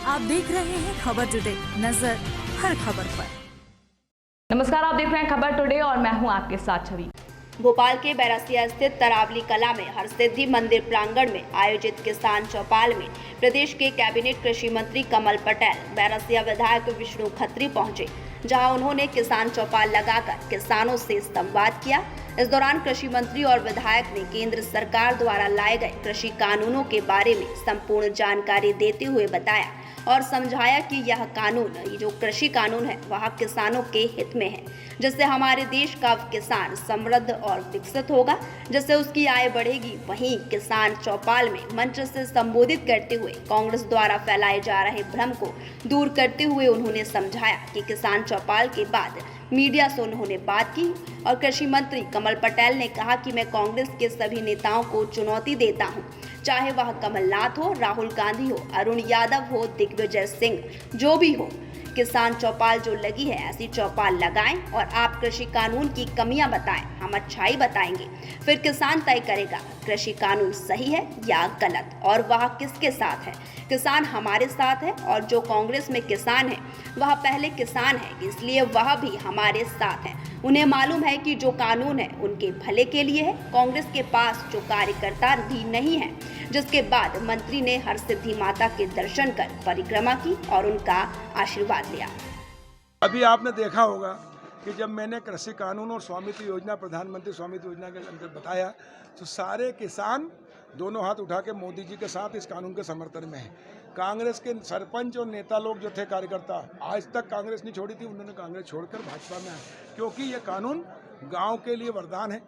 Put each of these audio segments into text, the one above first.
आप देख रहे हैं खबर टुडे, नजर हर खबर पर। नमस्कार, आप देख रहे हैं खबर टुडे और मैं हूं आपके साथ छवि। भोपाल के बैरसिया स्थित तरावली कला में हरसिद्धि मंदिर प्रांगण में आयोजित किसान चौपाल में प्रदेश के कैबिनेट कृषि मंत्री कमल पटेल, बैरसिया विधायक विष्णु खत्री पहुंचे, जहां उन्होंने किसान चौपाल लगाकर किसानों से संवाद किया। इस दौरान कृषि मंत्री और विधायक ने केंद्र सरकार द्वारा लाए गए कृषि कानूनों के बारे में संपूर्ण जानकारी देते हुए बताया और समझाया कि यह कानून, जो कृषि कानून है, वह किसानों के हित में है, जिससे हमारे देश का किसान समृद्ध और विकसित होगा, जिससे उसकी आय बढ़ेगी। वहीं किसान चौपाल में मंच से संबोधित करते हुए कांग्रेस द्वारा फैलाए जा रहे भ्रम को दूर करते हुए उन्होंने समझाया कि किसान चौपाल के बाद मीडिया से उन्होंने बात की और कृषि मंत्री कमल पटेल ने कहा कि मैं कांग्रेस के सभी नेताओं को चुनौती देता हूं, चाहे वह कमलनाथ हो, राहुल गांधी हो, अरुण यादव हो, दिग्विजय सिंह, जो भी हो। किसान चौपाल जो लगी है, ऐसी चौपाल लगाएं और आप कृषि कानून की कमियां बताएं, हम अच्छाई बताएंगे, फिर किसान तय करेगा कृषि कानून सही है या गलत और वह किसके साथ है। किसान हमारे साथ है और जो कांग्रेस में किसान है वह पहले किसान है, इसलिए वह भी हमारे साथ है। उन्हें मालूम है कि जो कानून है उनके भले के लिए है। कांग्रेस के पास जो कार्यकर्ता भी नहीं है। जिसके बाद मंत्री ने हरसिद्धि माता के दर्शन कर परिक्रमा की और उनका आशीर्वाद लिया। अभी आपने देखा होगा कि जब मैंने कृषि कानून और स्वामित्व योजना, प्रधानमंत्री स्वामित्व योजना के अंदर बताया, तो सारे किसान दोनों हाथ उठा के मोदी जी के साथ इस कानून के समर्थन में है। कांग्रेस के सरपंच और नेता लोग जो थे, कार्यकर्ता, आज तक कांग्रेस नहीं छोड़ी थी, उन्होंने कांग्रेस छोड़कर भाजपा में आए, क्योंकि ये कानून गाँव के लिए वरदान है,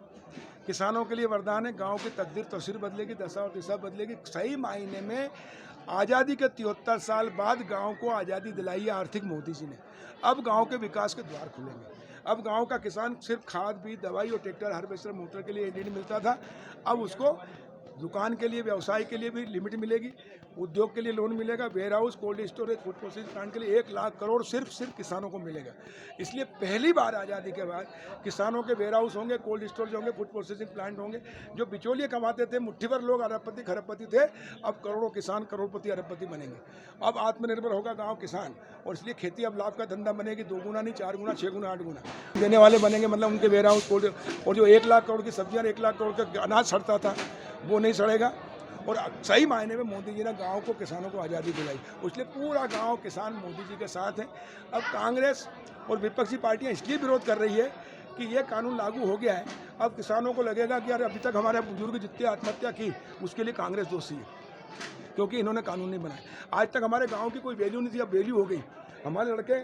किसानों के लिए वरदान है। गांव की तकदीर तस्वीर बदलेगी, दशा और दिशा बदलेगी। सही मायने में आज़ादी के 73 साल बाद गांव को आज़ादी दिलाई है आर्थिक मोदी जी ने। अब गांव के विकास के द्वार खुलेंगे। अब गांव का किसान सिर्फ खाद, बीज, दवाई और ट्रैक्टर, हार्वेस्टर, मोटर के लिए ऋण मिलता था, अब उसको दुकान के लिए, व्यवसाय के लिए भी लिमिट मिलेगी, उद्योग के लिए लोन मिलेगा, warehouse, cold storage, food processing plant के लिए 1 लाख करोड़ सिर्फ किसानों को मिलेगा। इसलिए पहली बार आज़ादी के बाद किसानों के वेयर हाउस होंगे, कोल्ड स्टोरेज होंगे, फूड प्रोसेसिंग प्लांट होंगे। जो बिचौलिए कमाते थे, मुट्ठी भर लोग अरबपति खरबपति थे, अब करोड़ों किसान करोड़पति अरबपति बनेंगे। अब आत्मनिर्भर होगा गाँव किसान, और इसलिए खेती अब लाभ का धंधा बनेगी। 2 गुना नहीं, 4 गुना, 6 गुना, 8 गुना देने वाले बनेंगे। मतलब उनके वेयर हाउस, कोल्ड, और जो 1 लाख करोड़ की सब्जियाँ, 1 लाख करोड़ का अनाज सड़ता था, वो नहीं सड़ेगा। और सही मायने में मोदी जी ने गांव को, किसानों को आज़ादी दिलाई, इसलिए पूरा गांव किसान मोदी जी के साथ है। अब कांग्रेस और विपक्षी पार्टियां इसलिए विरोध कर रही है कि ये कानून लागू हो गया है। अब किसानों को लगेगा कि यार अभी तक हमारे बुजुर्ग जितने आत्महत्या की, उसके लिए कांग्रेस दोषी है, क्योंकि इन्होंने कानून नहीं बनाया। आज तक हमारे गाँव की कोई वैल्यू नहीं थी, अब वैल्यू हो गई। हमारे लड़के,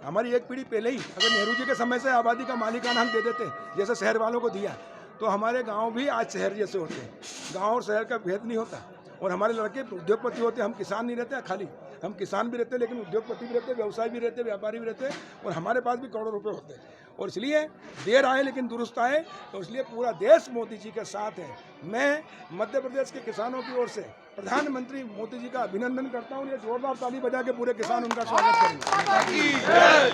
हमारी एक पीढ़ी पहले ही अगर नेहरू जी के समय से आबादी का मालिकाना हक दे देते, जैसे शहर वालों को दिया, तो हमारे गांव भी आज शहर जैसे होते हैं। गांव और शहर का भेद नहीं होता, और हमारे लड़के उद्योगपति होते। हम किसान नहीं रहते खाली, हम किसान भी रहते, लेकिन उद्योगपति भी रहते, व्यवसाय भी रहते, व्यापारी भी रहते, और हमारे पास भी करोड़ों रुपए होते हैं। और इसलिए देर आए लेकिन दुरुस्त आए, तो इसलिए पूरा देश मोदी जी के साथ है। मैं मध्य प्रदेश के किसानों की ओर से प्रधानमंत्री मोदी जी का अभिनंदन करता हूँ। ये जोरदार ताली बजा के पूरे किसान उनका स्वागत करेंगे।